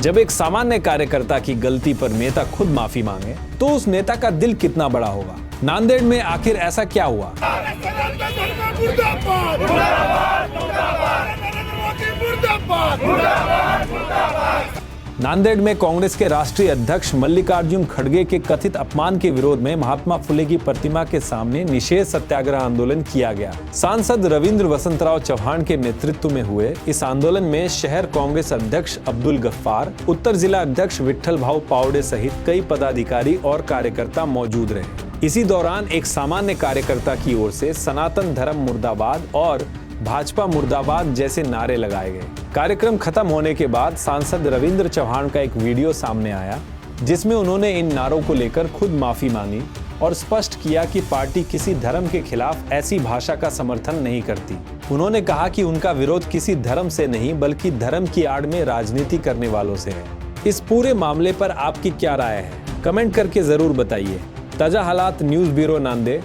जब एक सामान्य कार्यकर्ता की गलती पर नेता खुद माफी मांगे तो उस नेता का दिल कितना बड़ा होगा। नांदेड़ में आखिर ऐसा क्या हुआ? नांदेड़ में कांग्रेस के राष्ट्रीय अध्यक्ष मल्लिकार्जुन खड़गे के कथित अपमान के विरोध में महात्मा फुले की प्रतिमा के सामने निषेध सत्याग्रह आंदोलन किया गया। सांसद रविंद्र वसंतराव चौहान के नेतृत्व में हुए इस आंदोलन में शहर कांग्रेस अध्यक्ष अब्दुल गफ्फार, उत्तर जिला अध्यक्ष विट्ठल भाऊ पावड़े सहित कई पदाधिकारी और कार्यकर्ता मौजूद रहे। इसी दौरान एक सामान्य कार्यकर्ता की ओर से सनातन धर्म मुर्दाबाद और भाजपा मुर्दाबाद जैसे नारे लगाए गए। कार्यक्रम खत्म होने के बाद सांसद रविंद्र चौहान का एक वीडियो सामने आया जिसमें उन्होंने इन नारों को लेकर खुद माफी मांगी और स्पष्ट किया कि पार्टी किसी धर्म के खिलाफ ऐसी भाषा का समर्थन नहीं करती। उन्होंने कहा कि उनका विरोध किसी धर्म से नहीं बल्कि धर्म की आड़ में राजनीति करने वालों से है। इस पूरे मामले पर आपकी क्या राय है? कमेंट करके जरूर बताइए। ताजा हालात न्यूज ब्यूरो नांदेड़।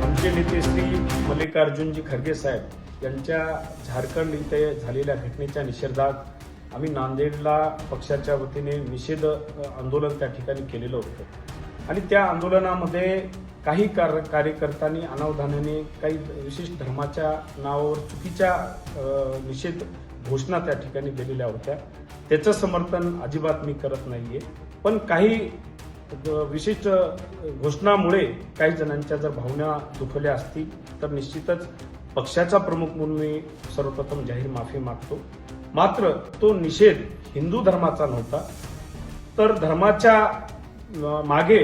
आमचे नेते श्री मल्लिकार्जुनजी खरगे साहेब यांच्या झारखंड इथे झालेल्या घटनेच्या निषेधार्थ आम्ही नांदेडला पक्षाच्या वतीने निषेध आंदोलन त्या ठिकाणी केलेलं होतं आणि त्या आंदोलनामध्ये काही कार्यकर्त्यांनी अनावधानाने काही विशिष्ट धर्माच्या नावावर चुकीच्या निषेध घोषणा त्या ठिकाणी दिलेल्या होत्या। त्याचं समर्थन अजिबात मी करत नाहीये, पण काही विशिष्ट घोषणामुळे काही जणांच्या जर भावना दुखवल्या असतील तर निश्चितच पक्षाचा प्रमुख म्हणून मी सर्वप्रथम जाहीर माफी मागतो। मात्र तो निषेध हिंदू धर्माचा नव्हता, तर धर्माच्या मागे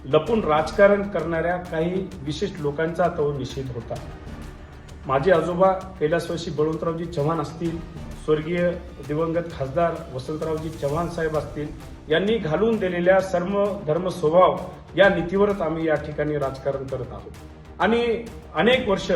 लपून राजकारण करणाऱ्या काही विशिष्ट लोकांचा तो निषेध होता। माझे आजोबा कैलासवासी बळवंतरावजी चव्हाण असतील, स्वर्गीय दिवंगत खासदार वसंतरावजी चव्हाण साहेब असतील, यांनी घालून दिलेल्या सर्व धर्म स्वभाव या नीतीवरच आम्ही या ठिकाणी राजकारण करत आहोत आणि अनेक वर्ष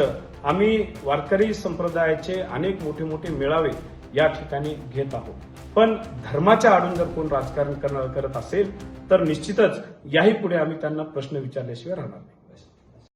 आम्ही वारकरी संप्रदायाचे अनेक मोठे मोठे मेळावे या ठिकाणी घेत आहोत। पण धर्माच्या आडून जर कोण राजकारण करत असेल तर निश्चितच याही पुढे आम्ही त्यांना प्रश्न विचारल्याशिवाय राहणार नाही।